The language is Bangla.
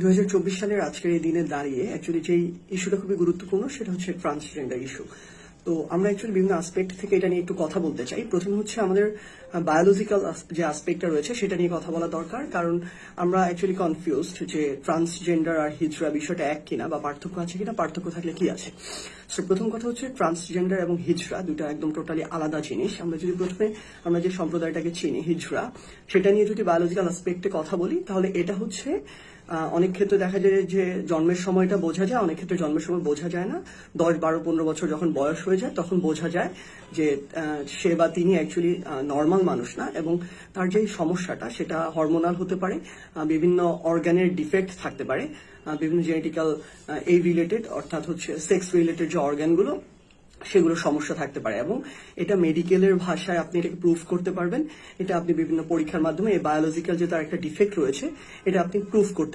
2024 সালের আজকের এই দিনে দাঁড়িয়ে অ্যাকচুয়ালি যেই ইস্যুটা খুবই গুরুত্বপূর্ণ সেটা হচ্ছে ট্রান্সজেন্ডার ইস্যু। তো আমরা অ্যাকচুয়ালি বিভিন্ন আসপেক্ট থেকে এটা নিয়ে একটু কথা বলতে চাই। প্রথমে হচ্ছে আমাদের বায়োলজিক্যাল যে আসপেক্টটা রয়েছে সেটা নিয়ে কথা বলা দরকার, কারণ আমরা অ্যাকচুয়ালি কনফিউজড যে ট্রান্সজেন্ডার আর হিজড়া বিষয়টা এক কিনা বা পার্থক্য আছে কিনা, পার্থক্য থাকলে কি আছে। সো প্রথম কথা হচ্ছে ট্রান্সজেন্ডার এবং হিজড়া দুটো একদম টোটালি আলাদা জিনিস। আমরা যদি প্রথমে আমরা যে সম্প্রদায়টাকে চিনি হিজড়া, সেটা নিয়ে যদি বায়োলজিক্যাল আসপেক্টে কথা বলি তাহলে এটা হচ্ছে অনেক ক্ষেত্রে দেখা যায় যে জন্মের সময়টা বোঝা যায়, অনেক ক্ষেত্রে জন্মের সময় বোঝা যায় না। 10, 12, 15 বছর যখন বয়স হয়ে যায় তখন বোঝা যায় যে সে বা তিনি অ্যাকচুয়ালি নর্মাল মানুষ না, এবং তার যে সমস্যাটা সেটা হরমোনাল হতে পারে, বিভিন্ন অর্গানের ডিফেক্ট থাকতে পারে, বিভিন্ন জেনেটিক্যাল এই রিলেটেড অর্থাৎ হচ্ছে সেক্স রিলেটেড যে অর্গানগুলো সেগুলো সমস্যা থাকতে পারে, এবং এটা মেডিকেলের ভাষায় আপনি এটাকে প্রুফ করতে পারবেন। এটা আপনি বিভিন্ন পরীক্ষার মাধ্যমে এই বায়োলজিক্যাল যে তার একটা ডিফেক্ট রয়েছে এটা আপনি প্রুফ করতে পারবেন।